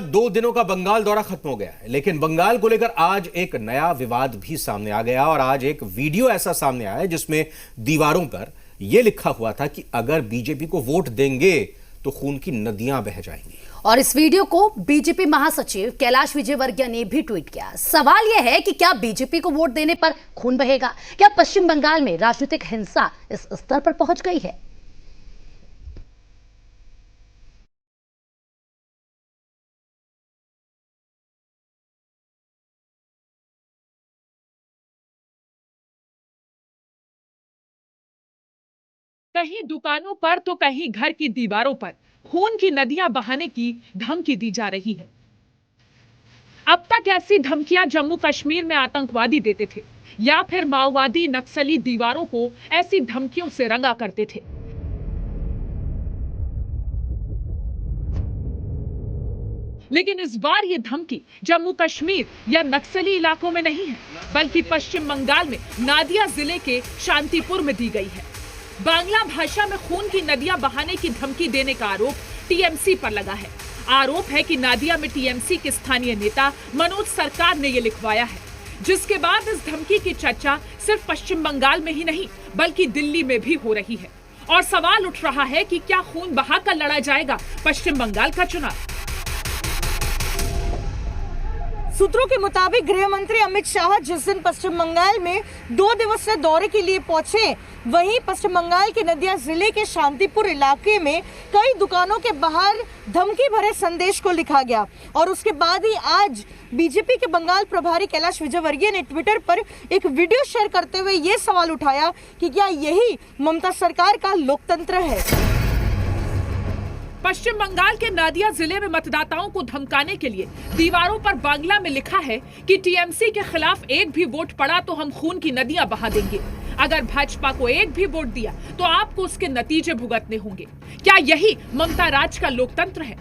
2 दिनों का बंगाल दौरा खत्म हो गया है, लेकिन बंगाल को लेकर आज एक नया विवाद भी सामने आ गया और आज एक वीडियो ऐसा सामने आया है जिसमें दीवारों पर यह लिखा हुआ था कि अगर बीजेपी को वोट देंगे तो खून की नदियां बह जाएंगी। और इस वीडियो को बीजेपी महासचिव कैलाश विजयवर्गीय ने भी ट्वीट किया। सवाल यह है कि क्या बीजेपी को वोट देने पर खून बहेगा? क्या पश्चिम बंगाल में राजनीतिक हिंसा इस स्तर पर पहुंच गई है? कहीं दुकानों पर तो कहीं घर की दीवारों पर खून की नदियां बहाने की धमकी दी जा रही है। अब तक ऐसी धमकियां जम्मू कश्मीर में आतंकवादी देते थे या फिर माओवादी नक्सली दीवारों को ऐसी धमकियों से रंगा करते थे। लेकिन इस बार ये धमकी जम्मू कश्मीर या नक्सली इलाकों में नहीं है, बल्कि पश्चिम बंगाल में नादिया जिले के शांतिपुर में दी गई है। बांग्ला भाषा में खून की नदियां बहाने की धमकी देने का आरोप टीएमसी पर लगा है। आरोप है कि नादिया में टीएमसी के स्थानीय नेता मनोज सरकार ने यह लिखवाया है, जिसके बाद इस धमकी की चर्चा सिर्फ पश्चिम बंगाल में ही नहीं बल्कि दिल्ली में भी हो रही है। और सवाल उठ रहा है कि क्या खून बहाकर लड़ा जाएगा पश्चिम बंगाल का चुनाव? सूत्रों के मुताबिक गृह मंत्री अमित शाह जिस दिन पश्चिम बंगाल में 2 दिवसीय दौरे के लिए पहुंचे, वहीं पश्चिम बंगाल के नदिया जिले के शांतिपुर इलाके में कई दुकानों के बाहर धमकी भरे संदेश को लिखा गया। और उसके बाद ही आज बीजेपी के बंगाल प्रभारी कैलाश विजयवर्गीय ने ट्विटर पर एक वीडियो शेयर करते हुए ये सवाल उठाया कि क्या यही ममता सरकार का लोकतंत्र है? पश्चिम बंगाल के नादिया जिले में मतदाताओं को धमकाने के लिए दीवारों पर बांग्ला में लिखा है कि टीएमसी के खिलाफ एक भी वोट पड़ा तो हम खून की नदियां बहा देंगे। अगर भाजपा को एक भी वोट दिया तो आपको उसके नतीजे भुगतने होंगे। क्या यही ममता राज का लोकतंत्र है?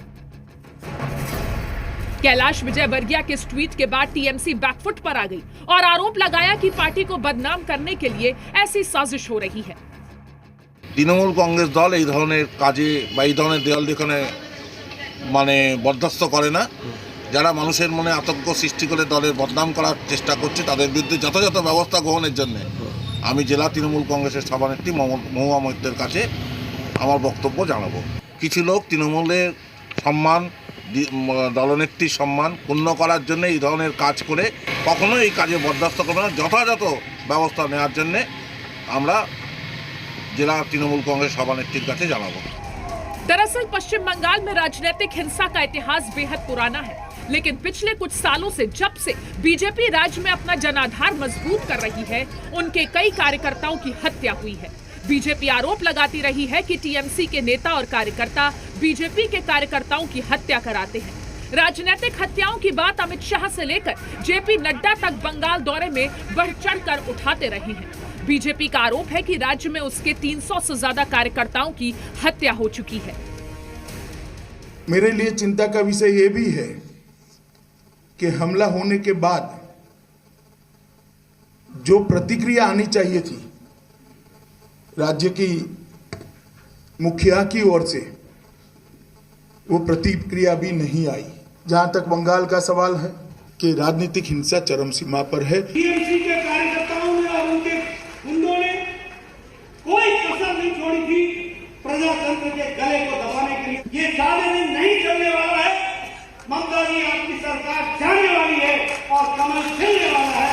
कैलाश विजयवर्गीय के इस ट्वीट के बाद टीएमसी बैकफुट पर आ गई और आरोप लगाया कि पार्टी को बदनाम करने के लिए ऐसी साजिश हो रही है। তৃণমূল কংগ্রেস দল এই ধরনের কাজে বা এই ধরনের দেয়াল দেখানে মানে বরদাস্ত করে না। যারা মানুষের মনে আতঙ্ক সৃষ্টি করে দলের বদনাম করার চেষ্টা করছে তাদের বিরুদ্ধে যথাযথ ব্যবস্থা গ্রহণের জন্য আমি জেলা তৃণমূল কংগ্রেসের সভানেত্রী মহুয়া মৈত্রের কাছে আমার বক্তব্য জানাবো। কিছু লোক তৃণমূলের সম্মান দলনেত্রীর সম্মান পূর্ণ করার জন্য এই ধরনের কাজ করে কখনো এই কাজে বরদাস্ত করবে না। যথাযথ ব্যবস্থা নেওয়ার জন্য আমরা जिला तृणमूल कांग्रेस सभानेत्री काছে জানাবো। दरअसल पश्चिम बंगाल में राजनीतिक हिंसा का इतिहास बेहद पुराना है, लेकिन पिछले कुछ सालों से जब से बीजेपी राज्य में अपना जनाधार मजबूत कर रही है, उनके कई कार्यकर्ताओं की हत्या हुई है। बीजेपी आरोप लगाती रही है कि टीएमसी के नेता और कार्यकर्ता बीजेपी के कार्यकर्ताओं की हत्या कराते हैं। राजनीतिक हत्याओं की बात अमित शाह से लेकर जेपी नड्डा तक बंगाल दौरे में बढ़ चढ़कर उठाते रहे हैं। बीजेपी का आरोप है कि राज्य में उसके 300 से ज्यादा कार्यकर्ताओं की हत्या हो चुकी है। मेरे लिए चिंता का विषय यह भी है कि हमला होने के बाद जो प्रतिक्रिया आनी चाहिए थी राज्य की मुखिया की ओर से, वो प्रतिक्रिया भी नहीं आई। जहां तक बंगाल का सवाल है कि राजनीतिक हिंसा चरम सीमा पर है। टीएमसी के कार्यकर्ताओं ने और उन्होंने कोई कसर नहीं छोड़ी थी प्रजातंत्र के गले को दबाने के लिए। ये ज्यादा दिन नहीं चलने वाला है। ममता जी आपकी सरकार जाने वाली है और कमल खिलने वाला है।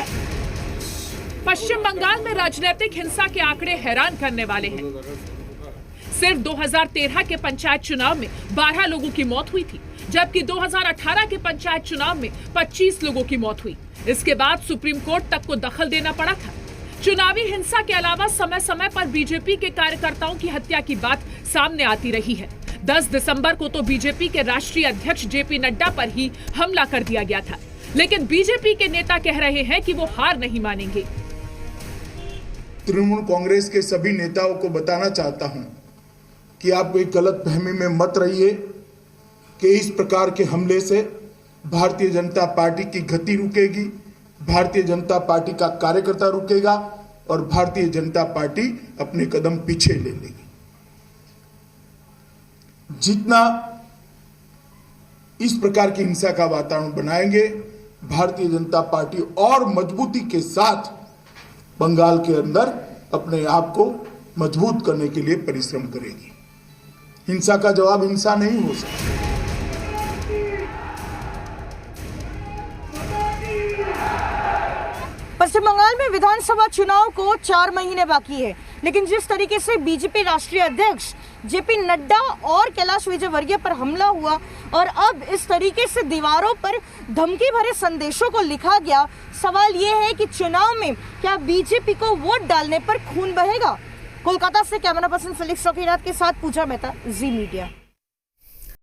पश्चिम बंगाल में राजनीतिक हिंसा के आंकड़े हैरान करने वाले हैं। सिर्फ 2013 के पंचायत चुनाव में 12 लोगों की मौत हुई थी, जबकि 2018 के पंचायत चुनाव में 25 लोगों की मौत हुई। इसके बाद सुप्रीम कोर्ट तक को दखल देना पड़ा था। चुनावी हिंसा के अलावा समय समय पर बीजेपी के कार्यकर्ताओं की हत्या की बात सामने आती रही है। 10 दिसंबर को तो बीजेपी के राष्ट्रीय अध्यक्ष जेपी नड्डा पर ही हमला कर दिया गया था, लेकिन बीजेपी के नेता कह रहे हैं कि वो हार नहीं मानेंगे। तृणमूल कांग्रेस के सभी नेताओं को बताना चाहता हूं कि आप कोई गलतफहमी में मत रहिए कि इस प्रकार के हमले से भारतीय जनता पार्टी की गति रुकेगी, भारतीय जनता पार्टी का कार्यकर्ता रुकेगा और भारतीय जनता पार्टी अपने कदम पीछे ले लेगी। जितना इस प्रकार की हिंसा का वातावरण बनाएंगे, भारतीय जनता पार्टी और मजबूती के साथ बंगाल के अंदर अपने आप को मजबूत करने के लिए परिश्रम करेगी। हिंसा का जवाब हिंसा नहीं हो सकता। पश्चिम बंगाल में विधानसभा चुनाव को 4 महीने बाकी है, लेकिन जिस तरीके से बीजेपी राष्ट्रीय अध्यक्ष जेपी नड्डा और कैलाश विजयवर्गीय पर हमला हुआ और अब इस तरीके से दीवारों पर धमकी भरे संदेशों को लिखा गया, सवाल यह है कि चुनाव में क्या बीजेपी को वोट डालने पर खून बहेगा। कोलकाता से कैमरा पर्सन फिलिक्स चौकीनाथ के साथ पूजा मेहता, जी मीडिया।